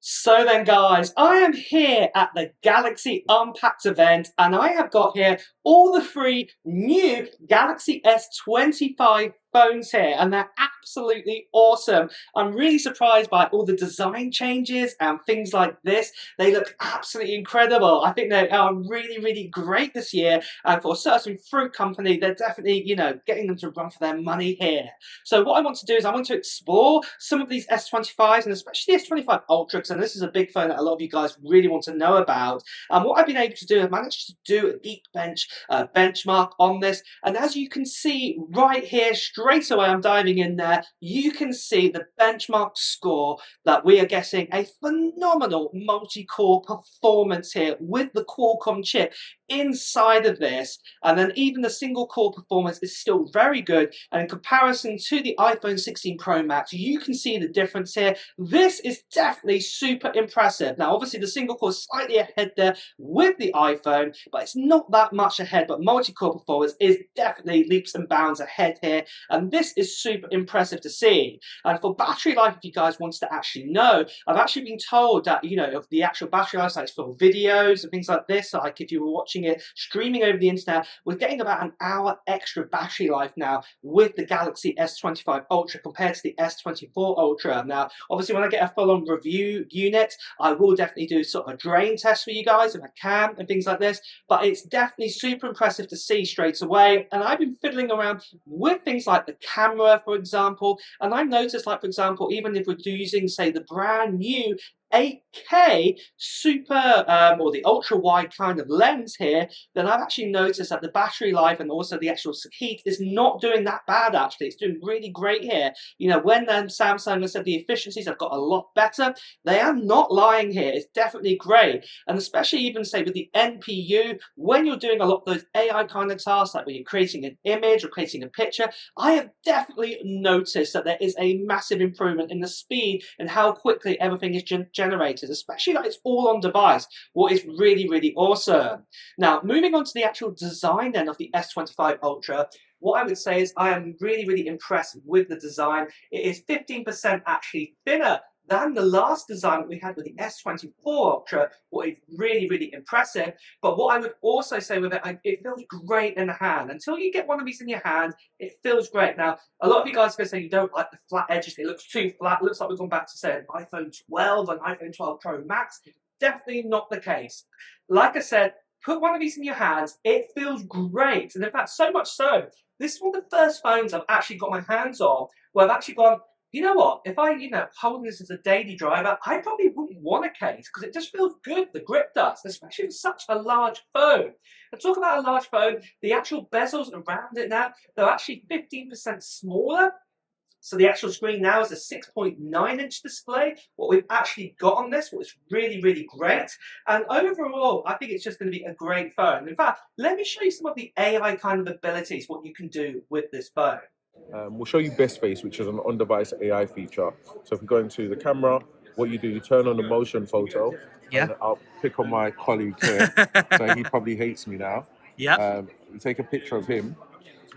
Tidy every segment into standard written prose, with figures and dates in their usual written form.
So then guys, I am here at the Galaxy Unpacked event and I have got here all the three new Galaxy S25 phones here and they're absolutely awesome. I'm really surprised by all the design changes and things like this. They look absolutely incredible. I think they are really great this year, and for a certain fruit company, they're definitely, getting them to run for their money here. So what I want to do is I want to explore some of these S25s and especially the S25 Ultra, and this is a big phone that a lot of you guys really want to know about. And what I've been able to do, I've managed to do a GeekBench benchmark on this, and as you can see right here, straight away I'm diving in there, you can see the benchmark score that we are getting a phenomenal multi-core performance here with the Qualcomm chip inside of this, and then even the single core performance is still very good, and in comparison to the iPhone 16 Pro Max you can see the difference here. This is definitely super impressive. Now obviously the single core is slightly ahead there with the iPhone, but it's not that much ahead, but multi-core performance is definitely leaps and bounds ahead here, and this is super impressive to see. And for battery life, if you guys wanted to actually know, I've actually been told that of the actual battery life, like for videos and things like this, like if you were watching it streaming over the internet, we're getting about an hour extra battery life now with the Galaxy S25 Ultra compared to the S24 Ultra. Now obviously when I get a full-on review unit, I will definitely do sort of a drain test for you guys if I can and things like this, but it's definitely super impressive to see straight away. And I've been fiddling around with things like the camera, for example, and I noticed, like for example, even if we're using say the brand new 8K super or the ultra wide kind of lens here, then I've actually noticed that the battery life and also the actual heat is not doing that bad. Actually, it's doing really great here. When Samsung has said the efficiencies have got a lot better, they are not lying here. It's definitely great, and especially even say with the NPU, when you're doing a lot of those AI kind of tasks, like when you're creating an image or creating a picture, I have definitely noticed that there is a massive improvement in the speed and how quickly everything is generated, especially that it's all on device, what is really awesome. Now moving on to the actual design then of the S25 Ultra, what I would say is I am really impressed with the design. It is 15% actually thinner than the last design that we had with the S24 Ultra, what is really impressive. But what I would also say with it, it feels great in the hand. Until you get one of these in your hand, it feels great. Now, a lot of you guys are going to say you don't like the flat edges, it looks too flat, it looks like we've gone back to say an iPhone 12 and iPhone 12 Pro Max. Definitely not the case. Like I said, put one of these in your hands, it feels great. And in fact, so much so, this is one of the first phones I've actually got my hands on where I've actually gone, you know what, if I, hold this as a daily driver, I probably wouldn't want a case because it just feels good, the grip does, especially with such a large phone. And talk about a large phone, the actual bezels around it now, they're actually 15% smaller. So the actual screen now is a 6.9-inch display. What we've actually got on this, what is really great. And overall, I think it's just going to be a great phone. In fact, let me show you some of the AI kind of abilities, what you can do with this phone. We'll show you Best Face, which is an on-device AI feature. So if we go into the camera, what you do, you turn on the motion photo. Yeah. And I'll pick on my colleague here. So he probably hates me now. Yeah. You take a picture of him.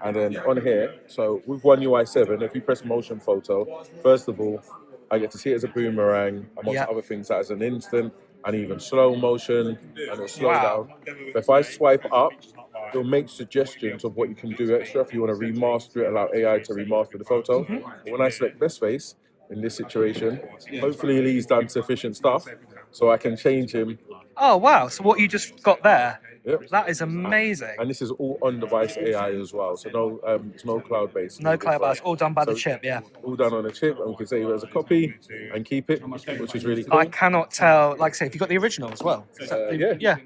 And then on here, so with One UI 7, if you press motion photo, first of all, I get to see it as a boomerang, amongst other things, as an instant, and even slow motion, and it'll slow down. But if I swipe up, it'll make suggestions of what you can do extra. If you want to remaster it, allow AI to remaster the photo. But when I select Best Face, in this situation, hopefully he's done sufficient stuff, so I can change him. Oh, wow. So what you just got there, Yep. that is amazing. And this is all on-device AI as well, so no, it's no cloud-based. No cloud-based, all done by the chip, yeah. All done on a chip, and we can save it as a copy and keep it, which is really cool. I cannot tell, like I say, if you got the original as well. Yeah.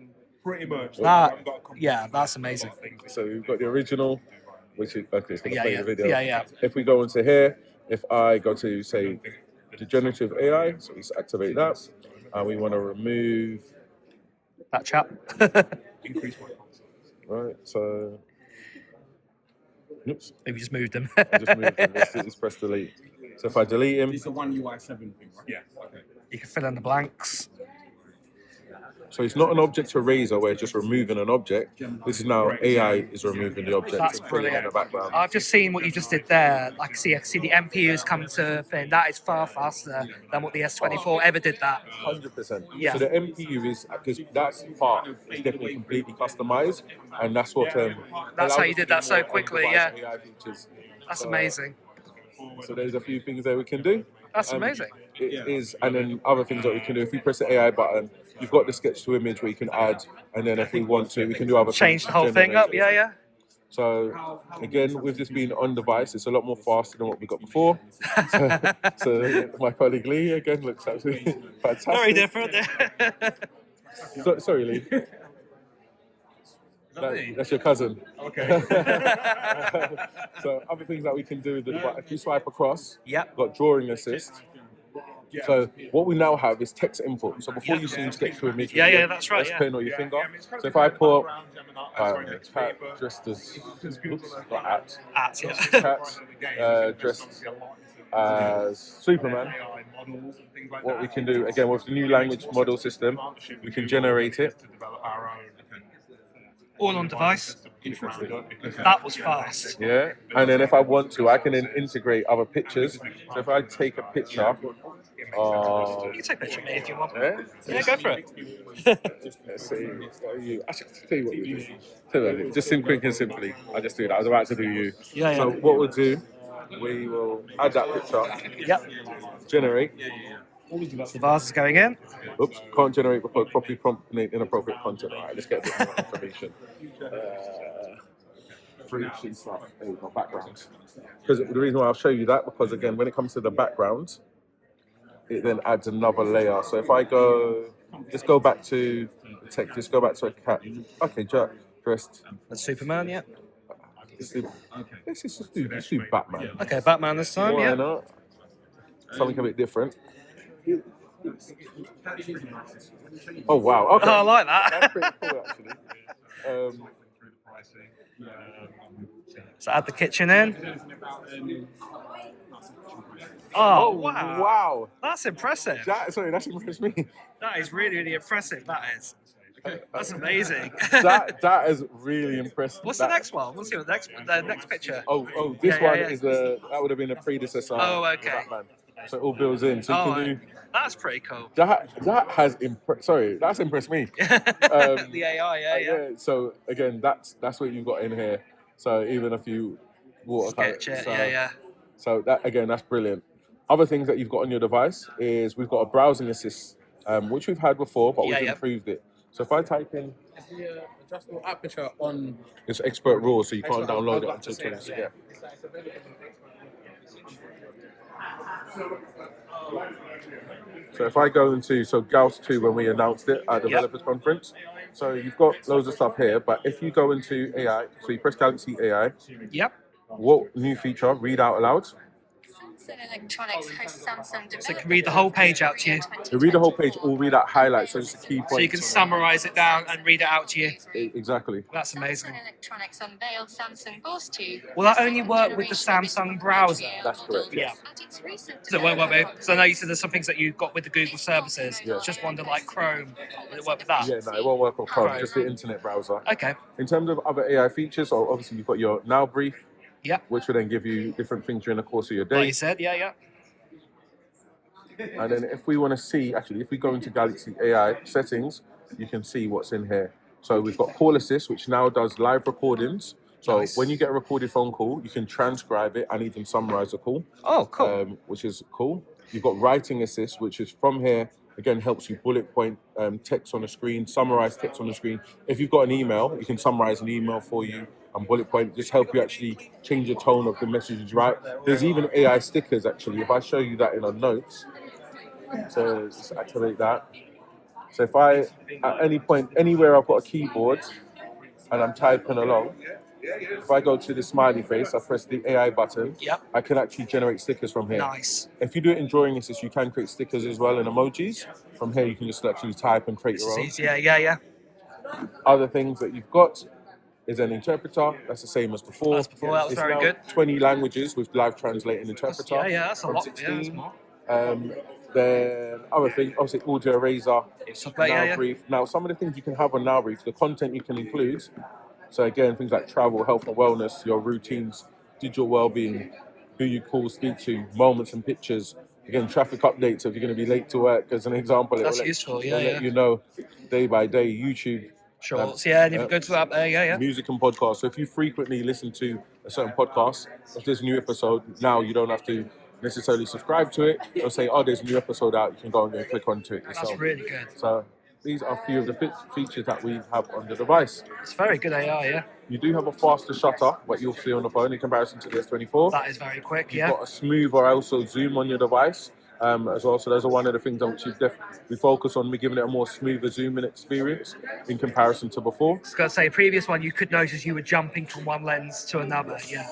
Pretty much. Yeah, that's amazing. So we've got the original, which is, okay, it's going to play the video. Yeah. If we go into here, if I go to, say, the generative AI, so let's activate that, and we want to remove... that chap. Right, so... Oops. Maybe just moved him. I just moved him. Let's press delete. So if I delete him... It's the One UI 7 thing, right? Yeah, okay. You can fill in the blanks. So it's not an object eraser where it's just removing an object. This is now AI is removing the object That's and filling in brilliant. the background. I've just seen what you just did there. I can see the MPUs come to thing. That is far faster than what the S24 ever did that. 100%. Yeah. So the MPU is, because that's part is definitely completely customized, and that's what That's how allows you us did to that do so more quickly, on-device yeah. AI features. That's So, amazing. So there's a few things that we can do. That's amazing. It is, and then other things that we can do. If we press the AI button, you've got the sketch to image where you can add, and then if we want to, we can do other Change things. the whole thing up, generate it. yeah. So again, with this being on device, it's a lot more faster than what we got before. So my colleague Lee again looks absolutely fantastic. Very different. Sorry, Lee. That's your cousin. Okay. So other things that we can do with the device, if you swipe across, Yep. got drawing assist. So what we now have is text input. So before Yep. you see sketch to image, Yeah, that's right, S pen or your finger. So if I put cat dressed as not cat dressed as Superman, what we can do again with the new language model system, we can generate it. All on device. That was fast. Yeah, and then if I want to, I can then integrate other pictures. So if I take a picture of, You can take a picture of me if you want. Yeah, go for it. let's see, actually, tell you what we do. Tell you what we do. Just quick and simply, I just do that. I was about to do you. Yeah. So what we'll do, we will add that picture. Yep. Generate. The vase is going in. Oops, can't generate because properly prompting inappropriate content. All right, let's get a bit more information. Free sheet stuff. There we go, background. Because the reason why I'll show you that, because again, when it comes to the background, it then adds another layer. So if I go, just go back to the text, just go back to a cat. Okay, Jack dressed. That's Superman, yeah. Let's just do Batman. Okay, Batman this time, Why yeah. not? Something a bit different. Oh wow! Okay. Oh, I like that. That's pretty cool, actually. So add the kitchen in. Oh, wow. Wow! That's impressive. That's impressed me. That is really, really impressive. That is. That's amazing. that is really impressive. What's the next one? We'll see the next picture. This Yeah, one yeah. is that would have been a predecessor. Oh, of okay. Batman. So it all builds in. So you can do that's pretty cool. that's impressed me. The AI, yeah. So again, that's what you've got in here. So even if you Sketch it, yeah. So that again, that's brilliant. Other things that you've got on your device is we've got a browsing assist, which we've had before, but we've improved it. So if I type in the adjustable aperture on, it's expert raw, so you can't download it until 26. Yeah. So if I go into Gauss 2 when we announced it at developers conference, so you've got loads of stuff here, but if you go into AI, so you press Galaxy AI, what new feature? Read out aloud. Samsung Electronics hosts Samsung. So it can read the whole page out to you. You read the whole page or read out highlights, so it's a key point. So you can summarize it down and read it out to you. Exactly. That's amazing. Samsung Electronics unveiled Samsung Boss 2. Will that only work with the Samsung browser? That's correct. Yeah. At its recent So it won't work with, so I know you said there's some things that you've got with the Google services. Yeah. Just wonder like Chrome. Will it work with that? Yeah, no, it won't work on Chrome, just the internet browser. Okay. In terms of other AI features, so obviously you've got your Now Brief, which will then give you different things during the course of your day. Like you said, yeah. And then if we want to see, actually, if we go into Galaxy AI settings, you can see what's in here. So we've got Call Assist, which now does live recordings. So when you get a recorded phone call, you can transcribe it and even summarize the call. Oh, cool. Which is cool. You've got Writing Assist, which is from here, again, helps you bullet point text on the screen, summarize text on the screen. If you've got an email, you can summarize an email for you and bullet point, just help you actually change the tone of the messages, right? There's even AI stickers, actually. If I show you that in our notes, so just activate that. So if I, at any point, anywhere I've got a keyboard and I'm typing along, if I go to the smiley face, I press the AI button, I can actually generate stickers from here. Nice. If you do it in Drawing Assist, you can create stickers as well and emojis. From here, you can just actually type and create your own. Yeah. Other things that you've got is an interpreter. That's the same as before. That was very good. 20 languages with live translating interpreter. Yeah, that's a lot. 16. Then other thing, obviously audio eraser, Stuff like, yeah, now yeah. brief. Now some of the things you can have on now brief, the content you can include. So again, things like travel, health and wellness, your routines, digital well-being, who you call, speak to, moments and pictures. Again, traffic updates if you're going to be late to work, as an example. That's useful, yeah, it'll yeah. let you know day by day. YouTube, Shorts, yeah, and if you go to up there, yeah, yeah. music and podcasts. So if you frequently listen to a certain podcast, if there's a new episode, now you don't have to necessarily subscribe to it. It'll say, oh, there's a new episode out. You can go and click onto it yourself. That's really good. So these are a few of the features that we have on the device. It's very good AI, yeah. You do have a faster shutter, what you'll see on the phone in comparison to the S24. That is very quick, You've got a smoother also zoom on your device as well. So those are one of the things on which we focus on, giving it a more smoother zooming experience in comparison to before. I was going to say, previous one, you could notice you were jumping from one lens to another, yeah.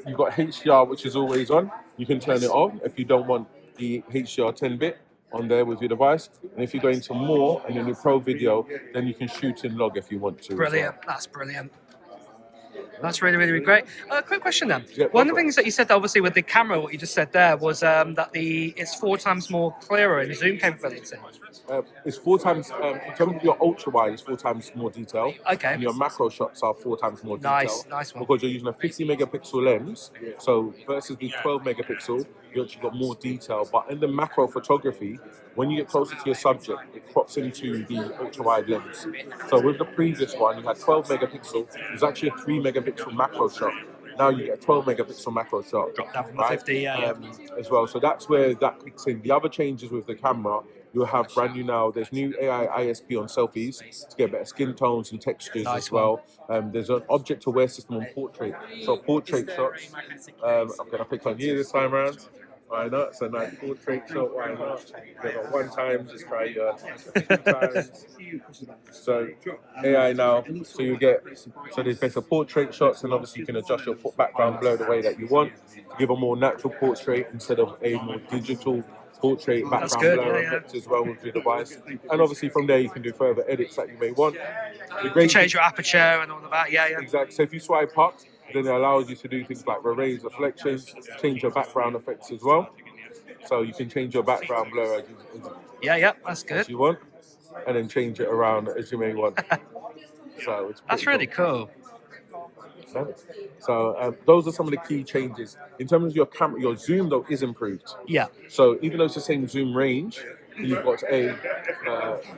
You've got HDR, which is always on. You can turn it off if you don't want the HDR 10-bit on there with your device. And if you go into more and in your pro video, then you can shoot in log if you want to. Brilliant. That's brilliant. That's really, really great. Quick question then. Yeah, One of the things that you said, obviously, with the camera, what you just said there was that it's 4 times more clearer in zoom capability. It's 4 times, in terms of your ultra wide, it's 4 times more detail. Okay. And your macro shots are 4 times more detail. Nice one. Because you're using a 50 megapixel lens. So versus the 12 megapixel, you actually got more detail. But in the macro photography, when you get closer to your subject, it crops into the ultra wide lens. So with the previous one, you had 12 megapixel. It's actually a 3 megapixel macro shot. Now you get a 12 megapixel macro shot. Drop down from the 50, yeah. As well. So that's where that kicks in. The other changes with the camera, you'll have brand new now. There's new AI ISP on selfies to get better skin tones and textures as well. There's an object-aware system on portrait. So portrait shots. I'm going to pick on you this time around. Why not? So nice portrait shot. Why not? You got 1 time. Just try your 2 times. So AI now. So you get there's better portrait shots, and obviously you can adjust your background blur the way that you want to give a more natural portrait instead of a more digital portrait background blur effect as well with your device. And obviously from there you can do further edits that you may want. You change your aperture and all of that, yeah. Exactly. So if you swipe up, then it allows you to do things like raise reflections, change your background effects as well. So you can change your background blur That's good. as you want, and then change it around as you may want. So that's really cool. So those are some of the key changes. In terms of your camera, your zoom though is improved. Yeah. So even though it's the same zoom range, you've got a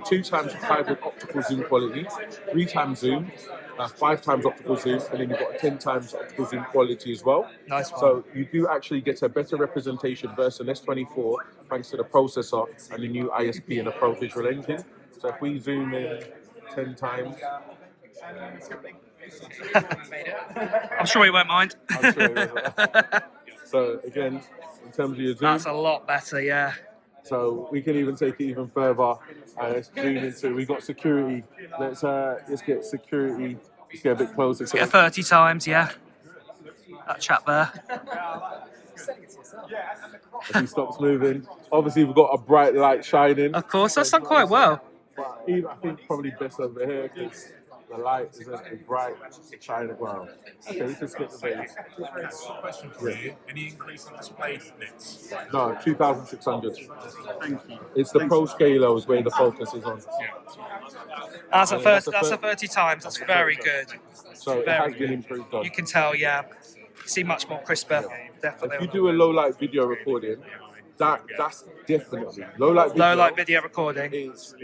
2 times hybrid optical zoom quality, 3 times zoom, 5 times optical zoom, and then you've got 10 times optical zoom quality as well. Nice one. So you do actually get a better representation versus an S24 thanks to the processor and the new ISP and the Pro Visual Engine. So if we zoom in 10 times, I'm sure he won't mind. I'm sure he won't. So again, in terms of your zoom, that's a lot better, yeah. So we can even take it even further. Let's zoom into. We got security. Let's get security. Let's get a bit closer. Let's get 30 times, yeah. That chap there. If he stops moving, obviously we've got a bright light shining. Of course, that's done quite well. But even, I think probably best over here because the light isn't as bright shining around. Okay, let's just get the base. Question for you. Any increase in display nits? No, 2,600. Thank you. It's the Pro Scaler is where the focus is on. That's a 30 times. That's very good. So it has been improved on. You can tell, yeah. You see much more crisper. Definitely. If you do a low light video recording, that's definitely low light video recording is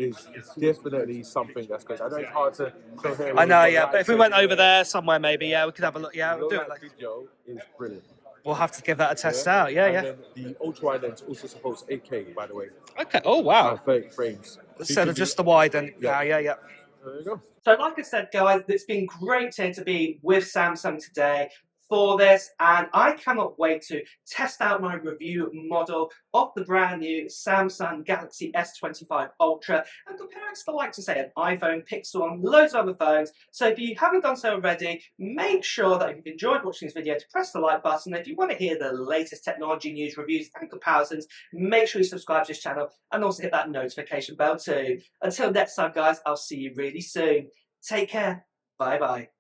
definitely something that's good. I know it's hard to show here. I know, yeah, but if we went over there somewhere, maybe, yeah, we could have a look. Yeah, we'll do it. Like video is brilliant. We'll have to give that a test out. Yeah, and yeah. Then the ultra wide lens also supports 8K, by the way. Okay. Oh wow. 30 frames. Instead of just the wide, and yeah. There you go. So like I said, guys, it's been great to be with Samsung today for this, and I cannot wait to test out my review model of the brand new Samsung Galaxy S25 Ultra and compare it to the likes of, say, an iPhone, Pixel, and loads of other phones. So if you haven't done so already, make sure that if you've enjoyed watching this video to press the like button. If you want to hear the latest technology news, reviews and comparisons, make sure you subscribe to this channel and also hit that notification bell too. Until next time, guys, I'll see you really soon. Take care. Bye bye.